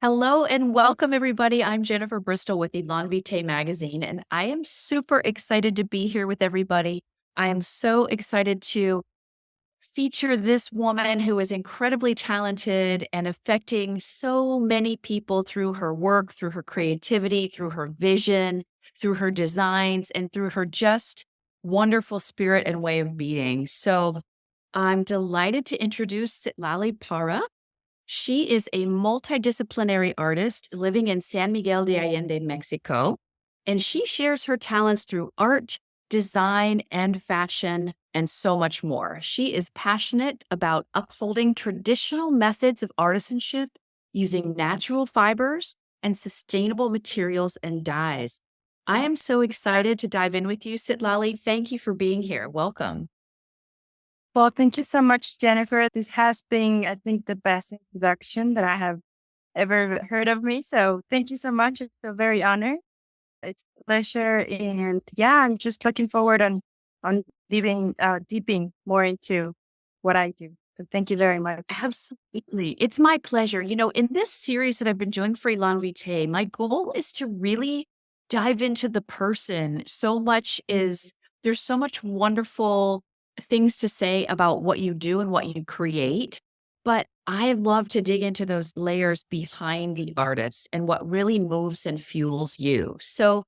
Hello and welcome, everybody. I'm Jennifer Bristol with Allende magazine, and I am super excited to be here with everybody. I am so excited to feature this woman who is incredibly talented and affecting so many people through her work, through her creativity, through her vision, through her designs, and through her just wonderful spirit and way of being. So I'm delighted to introduce Citlalli Parra. She is a multidisciplinary artist living in San Miguel de Allende, Mexico, and she shares her talents through art, design, and fashion, and so much more. She is passionate about upholding traditional methods of artisanship using natural fibers and sustainable materials and dyes. I am so excited to dive in with you, Citlalli. Thank you for being here. Welcome. Well, thank you so much, Jennifer. This has been, I think, the best introduction that I have ever heard of me. So thank you so much. I feel very honored. It's a pleasure. And yeah, I'm just looking forward on deeping more into what I do. So thank you very much. Absolutely. It's my pleasure. In this series that I've been doing for Elan Vitae, my goal is to really dive into the person. There's so much wonderful things to say about what you do and what you create. But I love to dig into those layers behind the artist and what really moves and fuels you. So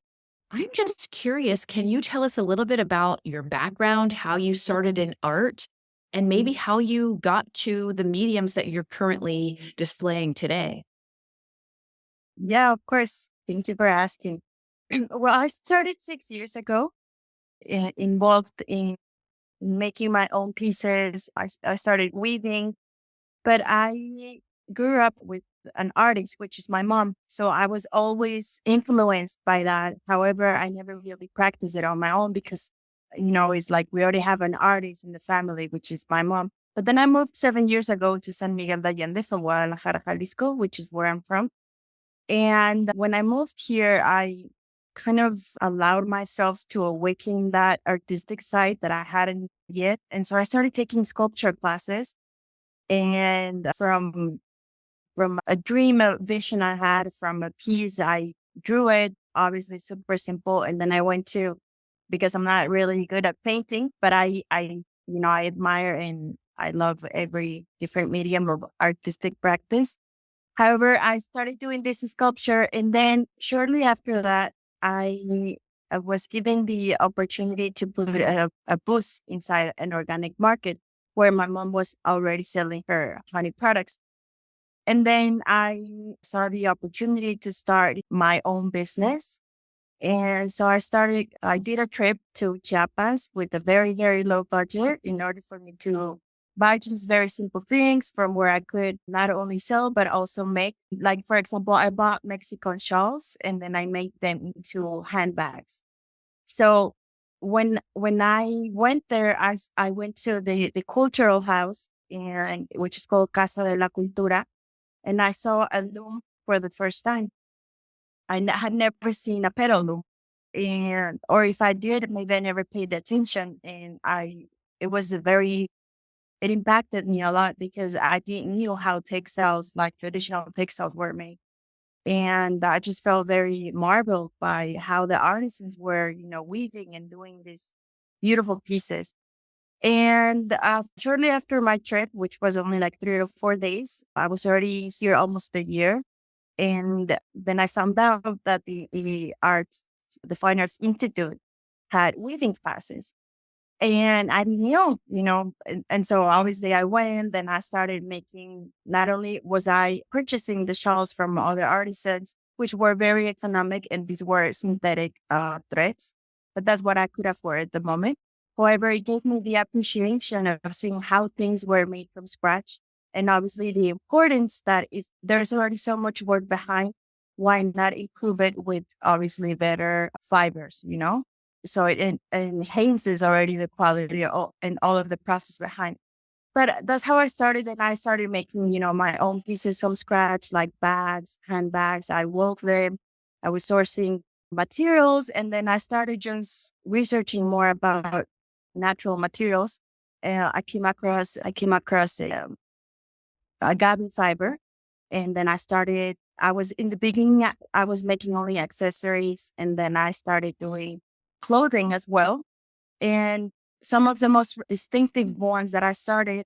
I'm just curious, can you tell us a little bit about your background, how you started in art, and maybe how you got to the mediums that you're currently displaying today? Yeah, of course. Thank you for asking. Well, I started 6 years ago, involved in making my own pieces. I started weaving. But I grew up with an artist, which is my mom. So I was always influenced by that. However, I never really practiced it on my own because, it's like we already have an artist in the family, which is my mom. But then I moved 7 years ago to San Miguel de Allende from Guadalajara, Jalisco, which is where I'm from. And when I moved here, I kind of allowed myself to awaken that artistic side that I hadn't yet. And so I started taking sculpture classes and from a dream, a vision I had from a piece, I drew it, obviously super simple. And then I went to, because I'm not really good at painting, but I admire and I love every different medium of artistic practice. However, I started doing this sculpture. And then shortly after that, I was given the opportunity to put a booth inside an organic market where my mom was already selling her honey products. And then I saw the opportunity to start my own business. And so I did a trip to Chiapas with a very, very low budget in order for me to buy just very simple things from where I could not only sell, but also make. Like, for example, I bought Mexican shawls and then I made them into handbags. So when I went there, I went to the cultural house, and which is called Casa de la Cultura, and I saw a loom for the first time. Had never seen a pedal loom, and or if I did, maybe I never paid attention. And it was a very it impacted me a lot because I didn't know how textiles, like traditional textiles, were made. And I just felt very marveled by how the artisans were, weaving and doing these beautiful pieces. And shortly after my trip, which was only like 3 or 4 days, I was already here almost a year. And then I found out that the Fine Arts Institute had weaving classes. And I didn't know, and so obviously I went and I started making, not only was I purchasing the shawls from other artisans, which were very economic, and these were synthetic threads, but that's what I could afford at the moment. However, it gave me the appreciation of seeing how things were made from scratch. And obviously the importance that is there's already so much work behind. Why not improve it with obviously better fibers? So it enhances already the quality and all of the process behind. But that's how I started. And I started making, my own pieces from scratch, like bags, handbags. I wove them. I was sourcing materials. And then I started just researching more about natural materials. I came across a agave fiber. And then I started I was in the beginning, I was making only accessories, and then I started doing clothing as well. And some of the most distinctive ones that I started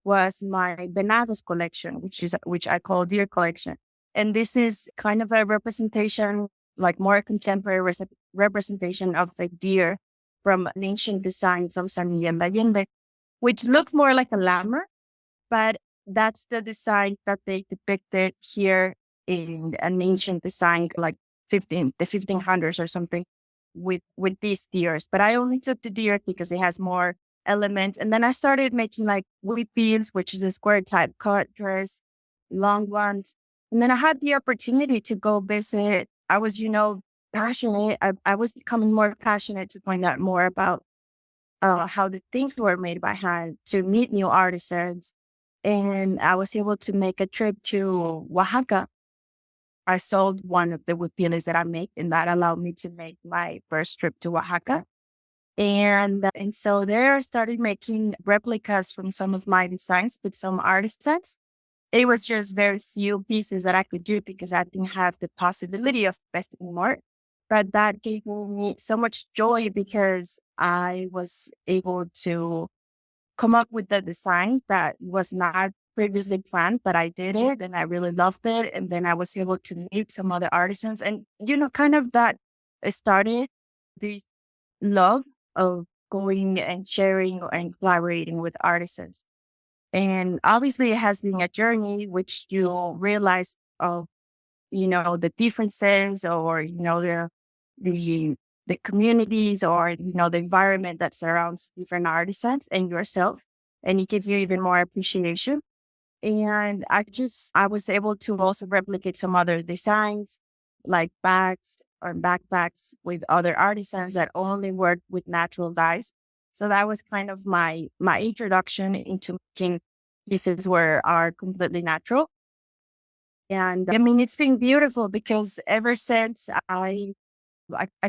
was my Venados collection, which I call Deer collection. And this is kind of a representation, like more contemporary representation of a deer from an ancient design from San Miguel de Allende, which looks more like a lammer, but that's the design that they depicted here in an ancient design, like the 1500s or something, with these deers. But I only took the deer because it has more elements. And then I started making like whippies, which is a square type cut dress, long ones. And then I had the opportunity to go visit. I was, passionate. I was becoming more passionate to find out more about how the things were made by hand, to meet new artisans. And I was able to make a trip to Oaxaca. I sold one of the wood that I make, and that allowed me to make my first trip to Oaxaca. And so there I started making replicas from some of my designs with some artisans. It was just very few pieces that I could do because I didn't have the possibility of investing more. But that gave me so much joy because I was able to come up with the design that was not previously planned, but I did it and I really loved it. And then I was able to meet some other artisans, and, kind of that it started this love of going and sharing and collaborating with artisans. And obviously it has been a journey which you realize of, the differences, or, the the communities, or, the environment that surrounds different artisans and yourself. And it gives you even more appreciation. And I was able to also replicate some other designs, like bags or backpacks with other artisans that only work with natural dyes. So that was kind of my introduction into making pieces where are completely natural. And I mean, it's been beautiful because ever since I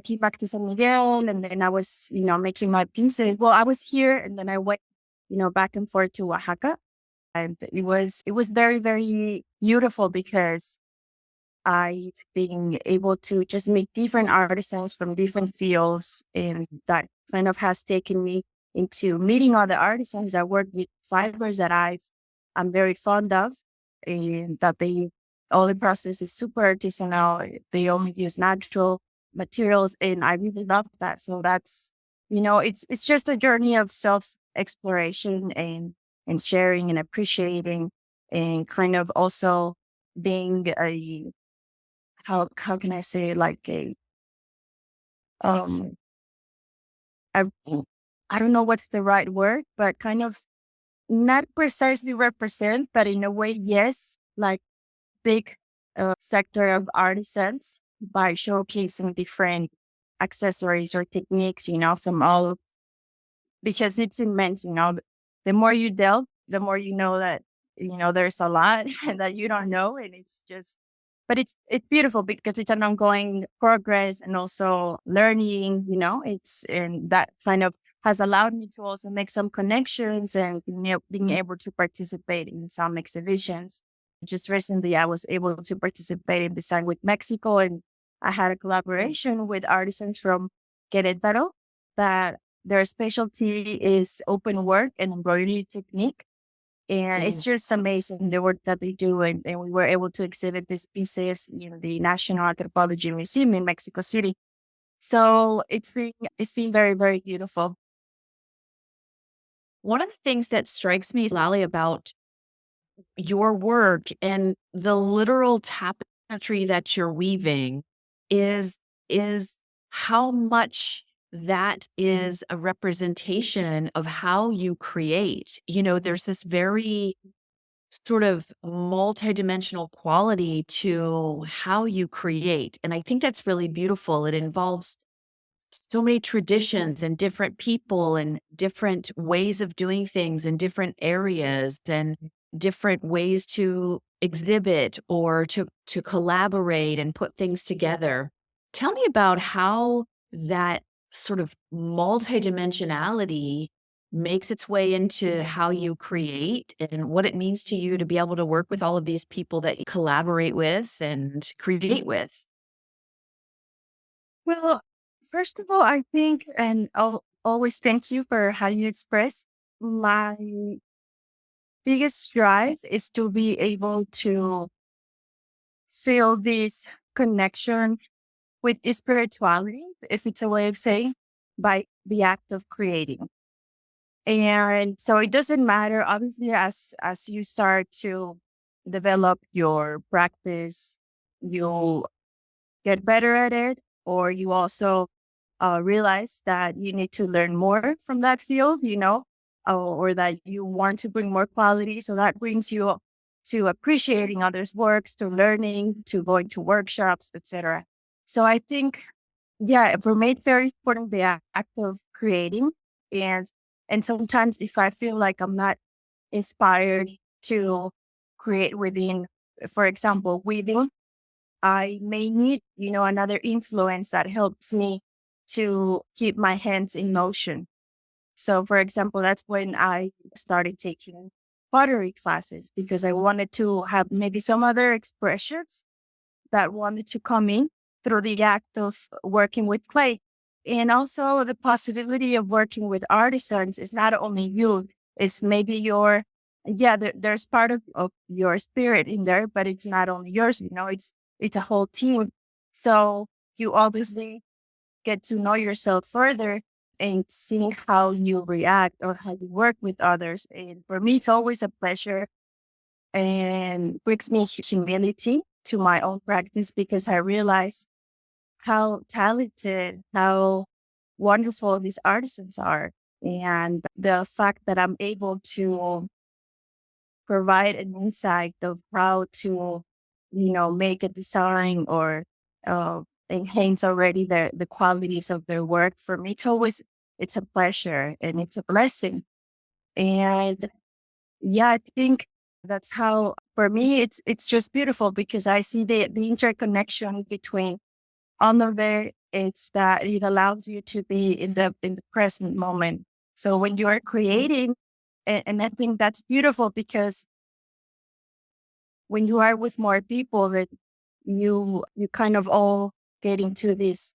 came back to San Miguel, and then I was, making my pieces. Well, I was here and then I went, back and forth to Oaxaca. And it was very, very beautiful because I've been able to just meet different artisans from different fields. And that kind of has taken me into meeting other artisans that work with fibers that I'm very fond of, and that all the process is super artisanal. They only use natural materials, and I really love that. So that's, it's just a journey of self exploration and sharing and appreciating, and kind of also being how can I say, like um I I don't know what's the right word, but kind of not precisely represent, but in a way, yes, like big sector of artisans by showcasing different accessories or techniques, from all, because it's immense, the more you delve, the more you know that, there's a lot that you don't know. And it's just, but it's beautiful because it's an ongoing progress and also learning, and that kind of has allowed me to also make some connections and being able to participate in some exhibitions. Just recently, I was able to participate in Design with Mexico, and I had a collaboration with artisans from Querétaro that their specialty is open work and embroidery technique. And it's just amazing the work that they do. And we were able to exhibit these pieces in the National Anthropology Museum in Mexico City. So it's been very, very beautiful. One of the things that strikes me, Lally, about your work and the literal tapestry that you're weaving is is how much that is a representation of how you create. There's this very sort of multidimensional quality to how you create. And I think that's really beautiful. It involves so many traditions and different people and different ways of doing things in different areas and different ways to exhibit or to collaborate and put things together. Tell me about how that sort of multidimensionality makes its way into how you create and what it means to you to be able to work with all of these people that you collaborate with and create with? Well, first of all, I think, and I'll always thank you for how you express. My biggest drive is to be able to feel this connection with spirituality, if it's a way of saying, by the act of creating. And so it doesn't matter, obviously, as you start to develop your practice, you'll get better at it, or you also realize that you need to learn more from that field, or that you want to bring more quality. So that brings you to appreciating others' works, to learning, to going to workshops, etc. So I think, yeah, for me, it's very important the act of creating, and and sometimes if I feel like I'm not inspired to create within, for example, weaving, I may need, another influence that helps me to keep my hands in motion. So, for example, that's when I started taking pottery classes because I wanted to have maybe some other expressions that wanted to come in through the act of working with clay. And also the possibility of working with artisans is not only you, it's maybe there's part of your spirit in there, but it's not only yours, it's a whole team. So you obviously get to know yourself further and seeing how you react or how you work with others. And for me, it's always a pleasure and brings me humility to my own practice because I realize how talented, how wonderful these artisans are. And the fact that I'm able to provide an insight of how to, make a design or uh, enhance already the qualities of their work. For me, it's a pleasure and it's a blessing. And yeah, I think that's how for me it's just beautiful because I see the interconnection between all of it. It's that it allows you to be in the present moment. So when you are creating, and I think that's beautiful because when you are with more people, that you kind of all get into this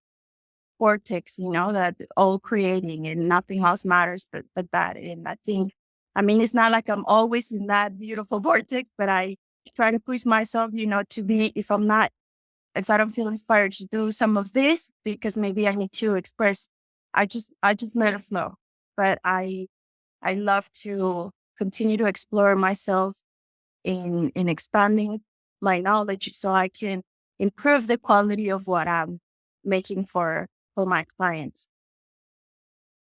vortex, that all creating and nothing else matters but that. And I think, I mean, it's not like I'm always in that beautiful vortex, but I try to push myself, to be, if I don't feel inspired to do some of this, because maybe I need to express, I just let it flow. But I love to continue to explore myself in expanding my knowledge so I can improve the quality of what I'm making for my clients.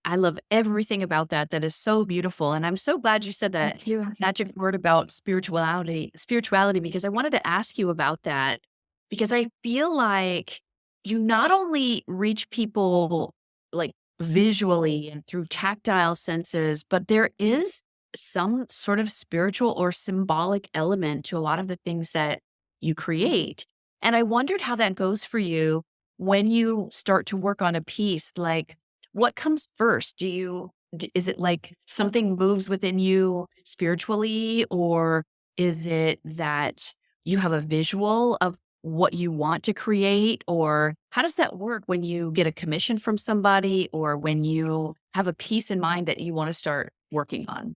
I love everything about that. That is so beautiful. And I'm so glad you said that Thank you. magic word about spirituality, because I wanted to ask you about that because I feel like you not only reach people like visually and through tactile senses, but there is some sort of spiritual or symbolic element to a lot of the things that you create. And I wondered how that goes for you when you start to work on a piece. Like, what comes first? Is it like something moves within you spiritually, or is it that you have a visual of what you want to create? Or how does that work when you get a commission from somebody or when you have a piece in mind that you want to start working on?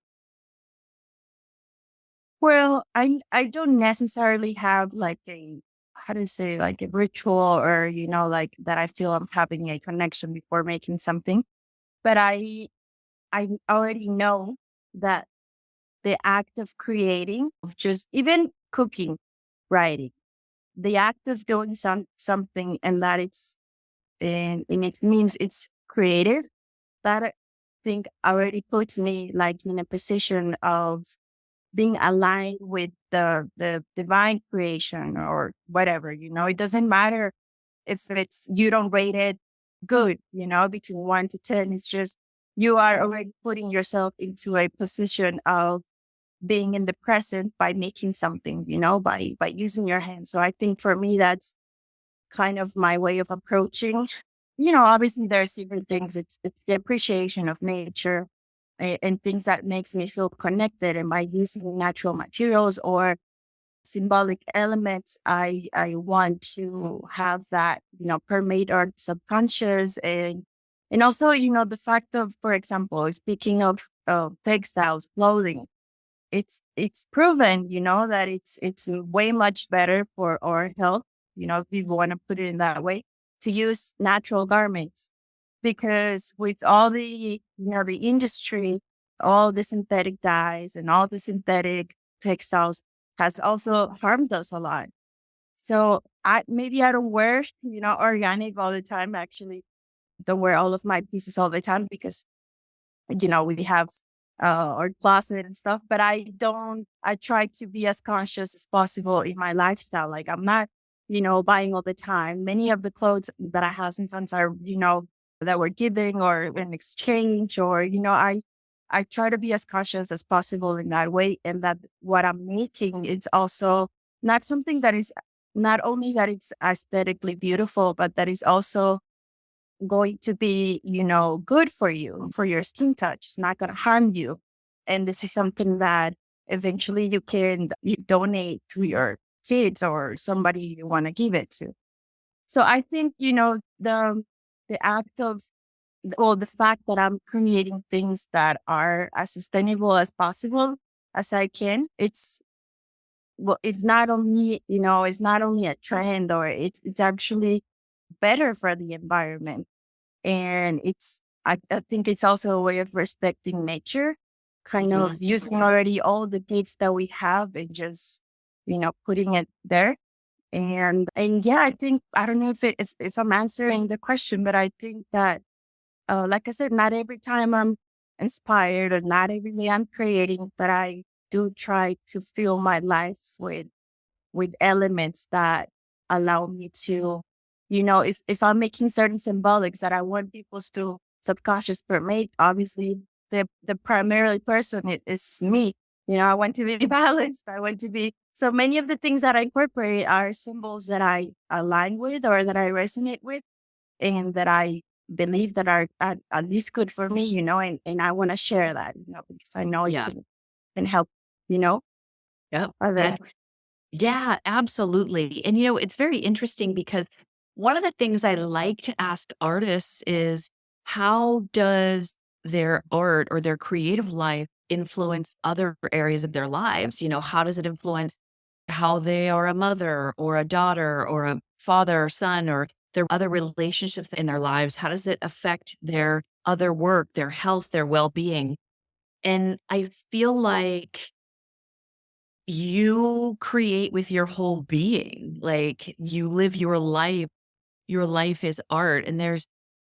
Well, I don't necessarily have like a how to say like a ritual or like that I feel I'm having a connection before making something, but I already know that the act of creating, of just even cooking, writing, the act of doing something and that and it means it's creative, that I think already puts me like in a position of being aligned with the divine creation or whatever, it doesn't matter if it's you don't rate it good, between 1 to 10. It's just you are already putting yourself into a position of being in the present by making something, by using your hands. So I think for me that's kind of my way of approaching. Obviously there's different things. It's the appreciation of nature. and things that makes me feel connected. And by using natural materials or symbolic elements, I want to have that, permeate our subconscious. And also, the fact of, for example, speaking of textiles, clothing, it's proven, that it's way much better for our health, if you want to put it in that way, to use natural garments. Because with all the industry, all the synthetic dyes and all the synthetic textiles has also harmed us a lot. So I don't wear, organic all the time. Actually, don't wear all of my pieces all the time because we have our closet and stuff, but I try to be as conscious as possible in my lifestyle. Like I'm not, buying all the time. Many of the clothes that I have sometimes are, that we're giving or in exchange or, I try to be as conscious as possible in that way. And that what I'm making is also not something that is not only that it's aesthetically beautiful, but that is also going to be, good for you, for your skin touch. It's not going to harm you. And this is something that eventually you donate to your kids or somebody you want to give it to. So I think, the act of, well, the fact that I'm creating things that are as sustainable as possible as I can, it's not only, it's not only a trend or it's actually better for the environment. And I think it's also a way of respecting nature, kind of using already all the gifts that we have and just, putting it there. And yeah, I think, I don't know if I'm answering the question, but I think that, like I said, not every time I'm inspired or not every day I'm creating, but I do try to fill my life with elements that allow me to, if I'm making certain symbolics that I want people's to subconscious permeate, obviously the primarily person is me. I want to be balanced. I want to be, so many of the things that I incorporate are symbols that I align with or that I resonate with and that I believe that are at least good for me, and I want to share that, because I know it Yeah. can help, you know, Yep. others. Yeah, absolutely. And, it's very interesting because one of the things I like to ask artists is how does their art or their creative life influence other areas of their lives? How does it influence how they are a mother or a daughter or a father or son or their other relationships in their lives? How does it affect their other work, their health, their well being? And I feel like you create with your whole being. Like you live your life. Your life is art. And there's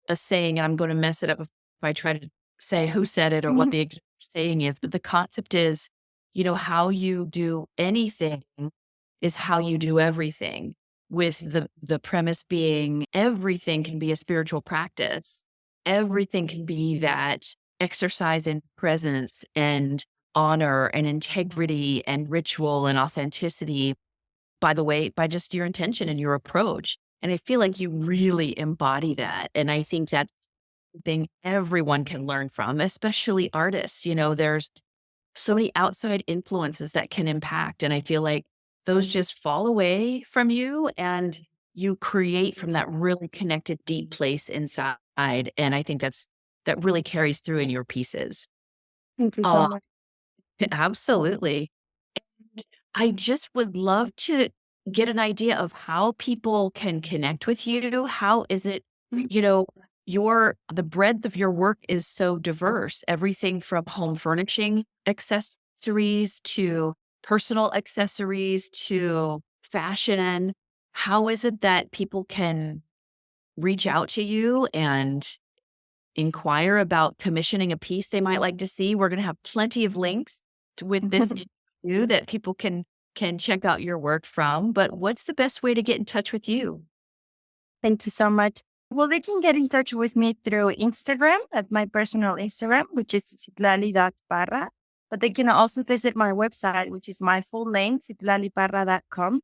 a saying, and I'm going to mess it up if I try to say who said it or what the exact saying is, but the concept is, how you do anything is how you do everything. With the premise being everything can be a spiritual practice. Everything can be that exercise in presence and honor and integrity and ritual and authenticity, by the way, by just your intention and your approach. And I feel like you really embody that. And I think that's something everyone can learn from, especially artists. There's so many outside influences that can impact. And I feel like those just fall away from you and you create from that really connected, deep place inside. And I think that really carries through in your pieces. Thank you so Uh, much. absolutely. I just would love to get an idea of how people can connect with you. How is it, the breadth of your work is so diverse. Everything from home furnishing accessories to personal accessories to fashion. How is it that people can reach out to you and inquire about commissioning a piece they might like to see? We're going to have plenty of links with this interview that people can check out your work from. But what's the best way to get in touch with you? Thank you so much. Well, they can get in touch with me through Instagram at my personal Instagram, which is Citlalli.Parra. But they can also visit my website, which is my full name, citlalliparra.com.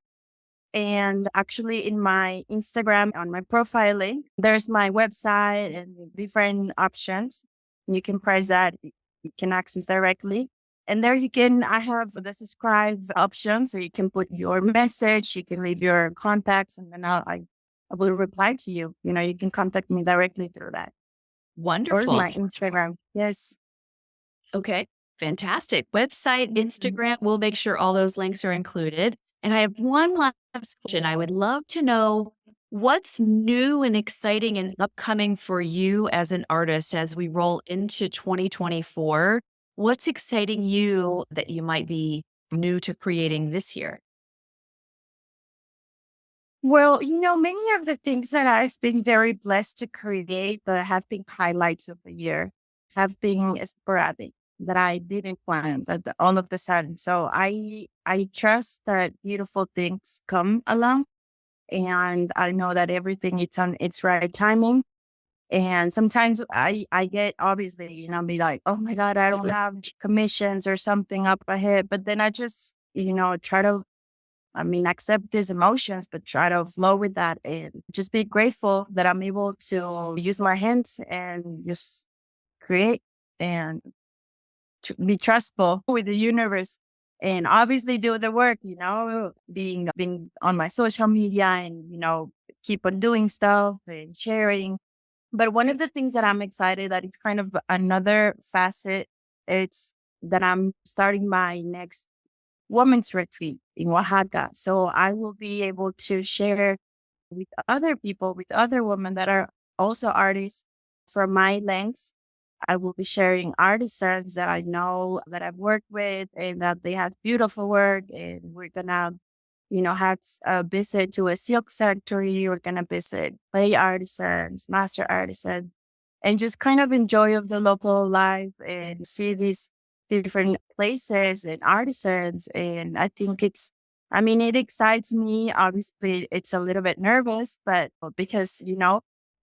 And actually, in my Instagram, on my profile link, there's my website and different options. You can price that. you can access directly. And there you can, I have the subscribe option. So you can put your message, you can leave your contacts, and then I will reply to you. You know, you can contact me directly through that or Wonderful. my Instagram. Yes. Okay. Fantastic. Website, Instagram, we'll make sure all those links are included. And I have one last question. I would love to know what's new and exciting and upcoming for you as an artist as we roll into 2024. What's exciting you that you might be new to creating this year? Well, you know, many of the things that I've been very blessed to create that have been highlights of the year have been sporadic that I didn't plan all of the sudden. So I trust that beautiful things come along, and I know that everything it's on its right timing. And sometimes I get obviously, you know, be like, oh my God, I don't have commissions or something up ahead. But then I just, you know, try to, I mean, accept these emotions, but try to flow with that and just be grateful that I'm able to use my hands and just create and be trustful with the universe and obviously do the work, you know, being on my social media and, you know, keep on doing stuff and sharing. But one of the things that I'm excited that it's kind of another facet, it's that I'm starting my next women's retreat in Oaxaca. So I will be able to share with other people, with other women that are also artists from my lens. I will be sharing artisans that I know that I've worked with and that they have beautiful work. And we're gonna, you know, have a visit to a silk factory. We're gonna visit clay artisans, master artisans, and just kind of enjoy of the local life and see these different places and artisans. And I think I mean, it excites me. Obviously, it's a little bit nervous, but because, you know,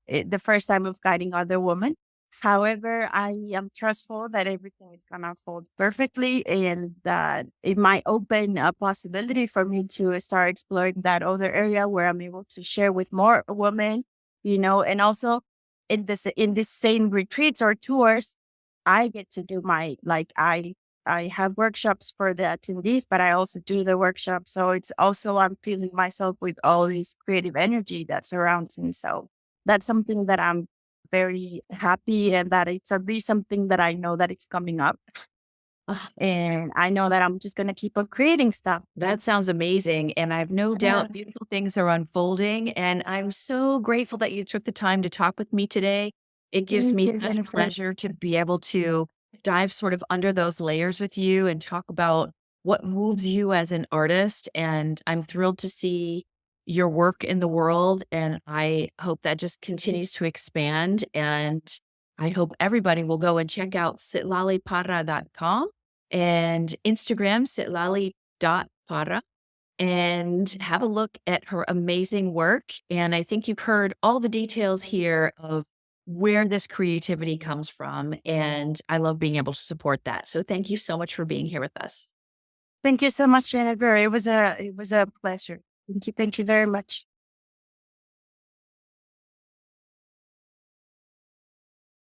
the first time of guiding other women. However, I am trustful that everything is going to unfold perfectly and that it might open a possibility for me to start exploring that other area where I'm able to share with more women, you know, and also in this same retreats or tours, I get to do my like I have workshops for the attendees, but I also do the workshop. So it's also I'm feeling myself with all this creative energy that surrounds me. So that's something that I'm very happy and that it's at least something that I know that it's coming up. And I know that I'm just gonna keep on creating stuff. That sounds amazing. And I have no Yeah. doubt beautiful things are unfolding. And I'm so grateful that you took the time to talk with me today. It gives Thank me you, such Jennifer. pleasure to be able to dive sort of under those layers with you and talk about what moves you as an artist. And I'm thrilled to see your work in the world. And I hope that just continues to expand. And I hope everybody will go and check out citlalliparra.com and Instagram, Citlalli.Parra, and have a look at her amazing work. And I think you've heard all the details here of where this creativity comes from. And I love being able to support that. So thank you so much for being here with us. Thank you so much, Jennifer. It was a pleasure. Thank you very much.